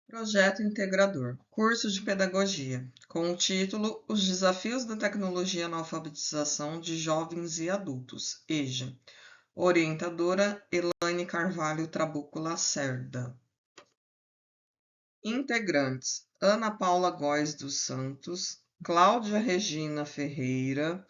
Projeto Integrador, curso de pedagogia, com o título Os Desafios da Tecnologia na Alfabetização de Jovens e Adultos, EJA. Orientadora Elaine Carvalho Trabuco Lacerda. Integrantes: Ana Paula Góes dos Santos, Cláudia Regina Ferreira,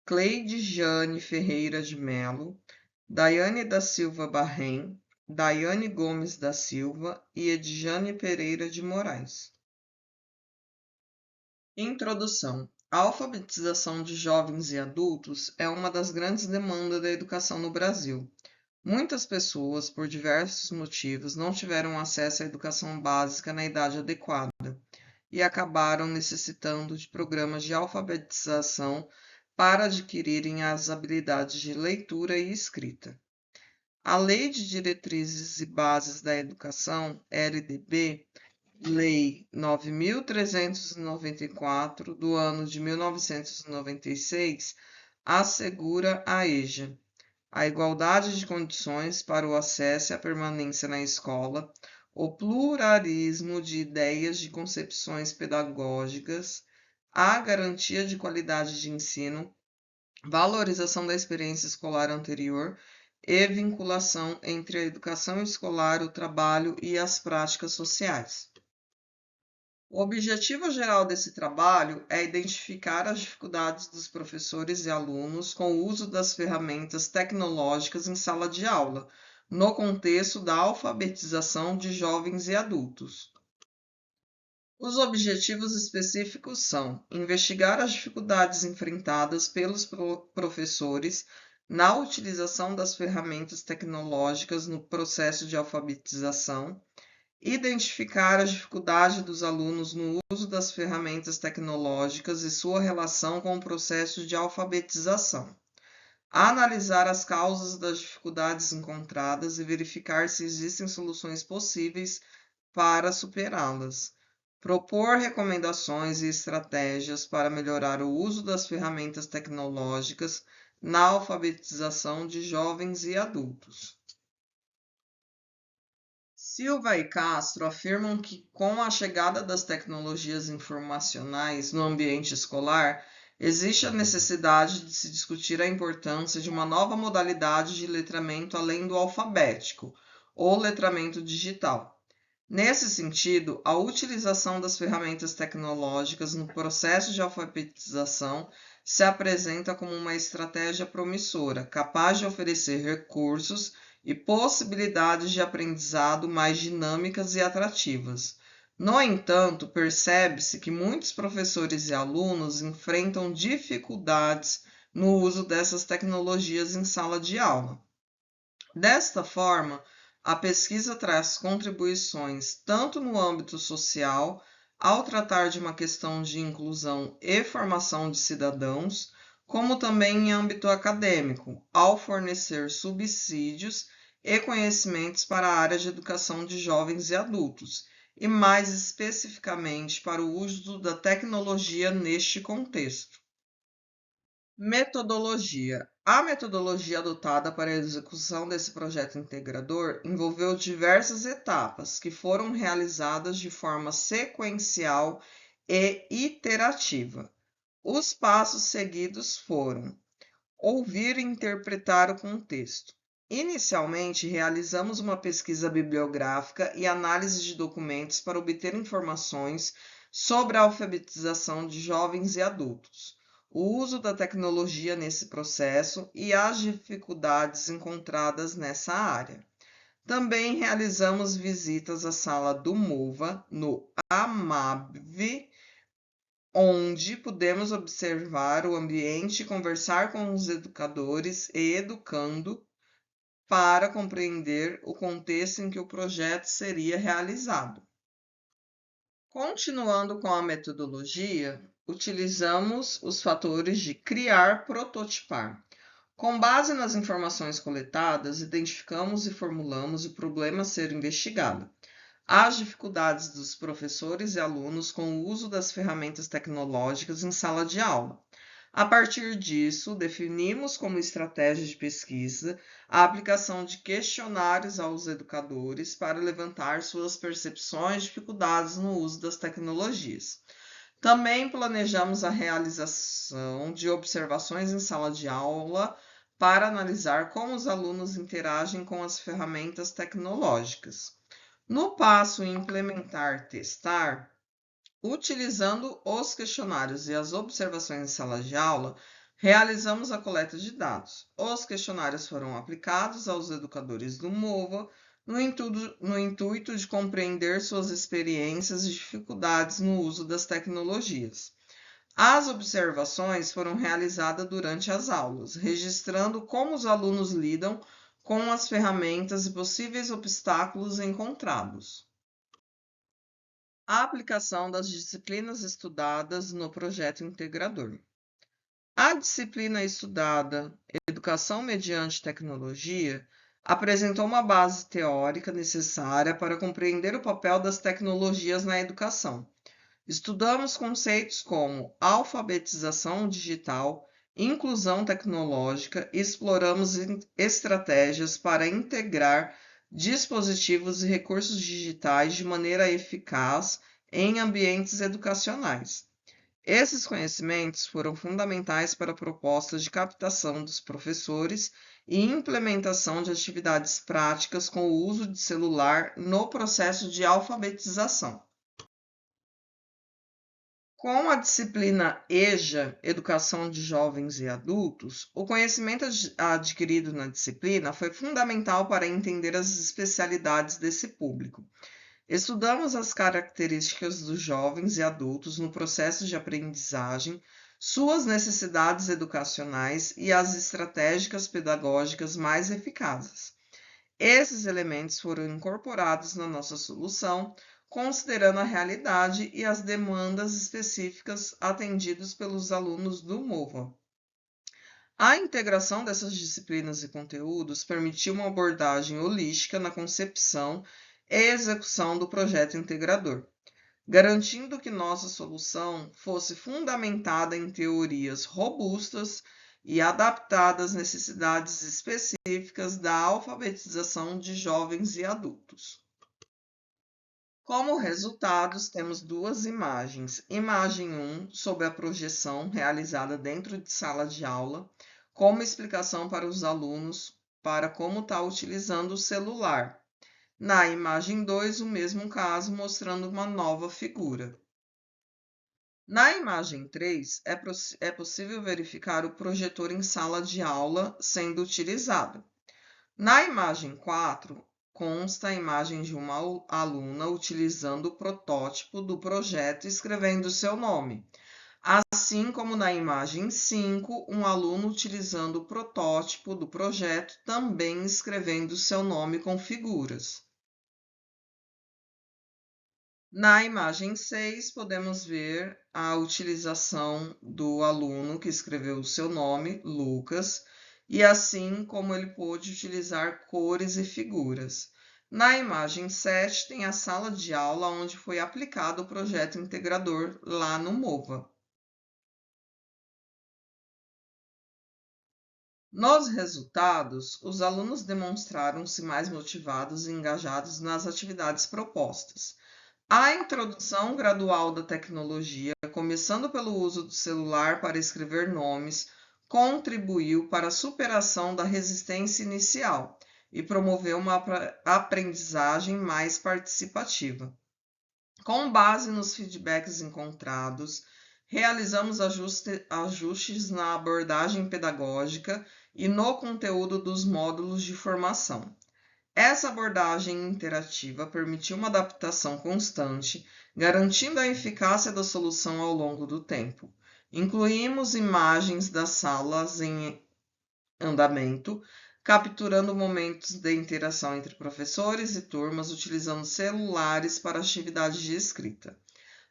Cleide Jane Ferreira de Melo, Daiane da Silva Barrem, Daiane Gomes da Silva e Edjane Pereira de Moraes. Introdução. A alfabetização de jovens e adultos é uma das grandes demandas da educação no Brasil. Muitas pessoas, por diversos motivos, não tiveram acesso à educação básica na idade adequada e acabaram necessitando de programas de alfabetização para adquirirem as habilidades de leitura e escrita. A Lei de Diretrizes e Bases da Educação, LDB, Lei 9.394, do ano de 1996, assegura à EJA a igualdade de condições para o acesso e a permanência na escola, o pluralismo de ideias de concepções pedagógicas, a garantia de qualidade de ensino, valorização da experiência escolar anterior e vinculação entre a educação escolar, o trabalho e as práticas sociais. O objetivo geral desse trabalho é identificar as dificuldades dos professores e alunos com o uso das ferramentas tecnológicas em sala de aula, no contexto da alfabetização de jovens e adultos. Os objetivos específicos são investigar as dificuldades enfrentadas pelos professores na utilização das ferramentas tecnológicas no processo de alfabetização, identificar as dificuldades dos alunos no uso das ferramentas tecnológicas e sua relação com o processo de alfabetização, analisar as causas das dificuldades encontradas e verificar se existem soluções possíveis para superá-las, propor recomendações e estratégias para melhorar o uso das ferramentas tecnológicas na alfabetização de jovens e adultos. Silva e Castro afirmam que, com a chegada das tecnologias informacionais no ambiente escolar, existe a necessidade de se discutir a importância de uma nova modalidade de letramento além do alfabético, ou letramento digital. Nesse sentido, a utilização das ferramentas tecnológicas no processo de alfabetização se apresenta como uma estratégia promissora, capaz de oferecer recursos e possibilidades de aprendizado mais dinâmicas e atrativas. No entanto, percebe-se que muitos professores e alunos enfrentam dificuldades no uso dessas tecnologias em sala de aula. Desta forma, a pesquisa traz contribuições tanto no âmbito social, ao tratar de uma questão de inclusão e formação de cidadãos, como também em âmbito acadêmico, ao fornecer subsídios e conhecimentos para a área de educação de jovens e adultos, e mais especificamente para o uso da tecnologia neste contexto. Metodologia. A metodologia adotada para a execução desse projeto integrador envolveu diversas etapas que foram realizadas de forma sequencial e iterativa. Os passos seguidos foram: ouvir e interpretar o contexto. Inicialmente, realizamos uma pesquisa bibliográfica e análise de documentos para obter informações sobre a alfabetização de jovens e adultos, o uso da tecnologia nesse processo e as dificuldades encontradas nessa área. Também realizamos visitas à sala do MOVA, no AMABV, onde pudemos observar o ambiente e conversar com os educadores e educando para compreender o contexto em que o projeto seria realizado. Continuando com a metodologia, utilizamos os fatores de criar, prototipar. Com base nas informações coletadas, identificamos e formulamos o problema a ser investigado, as dificuldades dos professores e alunos com o uso das ferramentas tecnológicas em sala de aula, A partir disso, definimos como estratégia de pesquisa a aplicação de questionários aos educadores para levantar suas percepções e dificuldades no uso das tecnologias. Também planejamos a realização de observações em sala de aula para analisar como os alunos interagem com as ferramentas tecnológicas. No passo implementar testar, utilizando os questionários e as observações em sala de aula, realizamos a coleta de dados. Os questionários foram aplicados aos educadores do MOVA no intuito de compreender suas experiências e dificuldades no uso das tecnologias. As observações foram realizadas durante as aulas, registrando como os alunos lidam com as ferramentas e possíveis obstáculos encontrados. A aplicação das disciplinas estudadas no projeto integrador. A disciplina estudada, Educação mediante Tecnologia, apresentou uma base teórica necessária para compreender o papel das tecnologias na educação. Estudamos conceitos como alfabetização digital, inclusão tecnológica e exploramos estratégias para integrar dispositivos e recursos digitais de maneira eficaz em ambientes educacionais. Esses conhecimentos foram fundamentais para propostas de captação dos professores e implementação de atividades práticas com o uso de celular no processo de alfabetização. Com a disciplina EJA, Educação de Jovens e Adultos, o conhecimento adquirido na disciplina foi fundamental para entender as especialidades desse público. Estudamos as características dos jovens e adultos no processo de aprendizagem, suas necessidades educacionais e as estratégias pedagógicas mais eficazes. Esses elementos foram incorporados na nossa solução, considerando a realidade e as demandas específicas atendidas pelos alunos do MOVA. A integração dessas disciplinas e conteúdos permitiu uma abordagem holística na concepção e execução do projeto integrador, garantindo que nossa solução fosse fundamentada em teorias robustas e adaptadas às necessidades específicas da alfabetização de jovens e adultos. Como resultados, temos duas imagens. Imagem 1, sobre a projeção realizada dentro de sala de aula, como explicação para os alunos para como está utilizando o celular. Na imagem 2, o mesmo caso, mostrando uma nova figura. Na imagem 3, é possível verificar o projetor em sala de aula sendo utilizado. Na imagem 4, consta a imagem de uma aluna utilizando o protótipo do projeto e escrevendo seu nome. Assim como na imagem 5, um aluno utilizando o protótipo do projeto também escrevendo seu nome com figuras. Na imagem 6, podemos ver a utilização do aluno que escreveu o seu nome, Lucas, e assim como ele pôde utilizar cores e figuras. Na imagem 7, tem a sala de aula onde foi aplicado o projeto integrador lá no MOVA. Nos resultados, os alunos demonstraram-se mais motivados e engajados nas atividades propostas. A introdução gradual da tecnologia, começando pelo uso do celular para escrever nomes, contribuiu para a superação da resistência inicial e promoveu uma aprendizagem mais participativa. Com base nos feedbacks encontrados, realizamos ajustes na abordagem pedagógica e no conteúdo dos módulos de formação. Essa abordagem interativa permitiu uma adaptação constante, garantindo a eficácia da solução ao longo do tempo. Incluímos imagens das salas em andamento, capturando momentos de interação entre professores e turmas, utilizando celulares para atividades de escrita.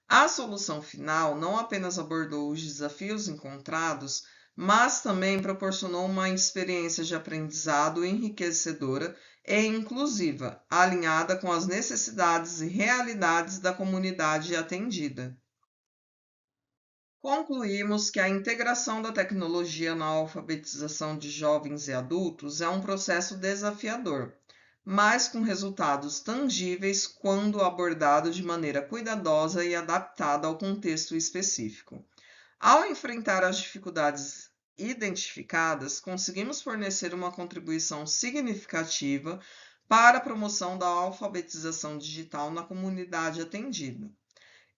A solução final não apenas abordou os desafios encontrados, mas também proporcionou uma experiência de aprendizado enriquecedora e inclusiva, alinhada com as necessidades e realidades da comunidade atendida. Concluímos que a integração da tecnologia na alfabetização de jovens e adultos é um processo desafiador, mas com resultados tangíveis quando abordado de maneira cuidadosa e adaptada ao contexto específico. Ao enfrentar as dificuldades identificadas, conseguimos fornecer uma contribuição significativa para a promoção da alfabetização digital na comunidade atendida.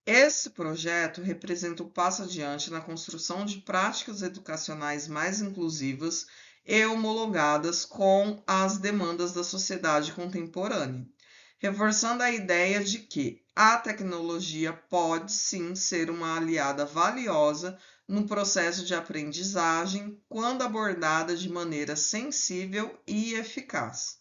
Esse projeto representa o passo adiante na construção de práticas educacionais mais inclusivas e homologadas com as demandas da sociedade contemporânea, reforçando a ideia de que a tecnologia pode sim ser uma aliada valiosa no processo de aprendizagem quando abordada de maneira sensível e eficaz.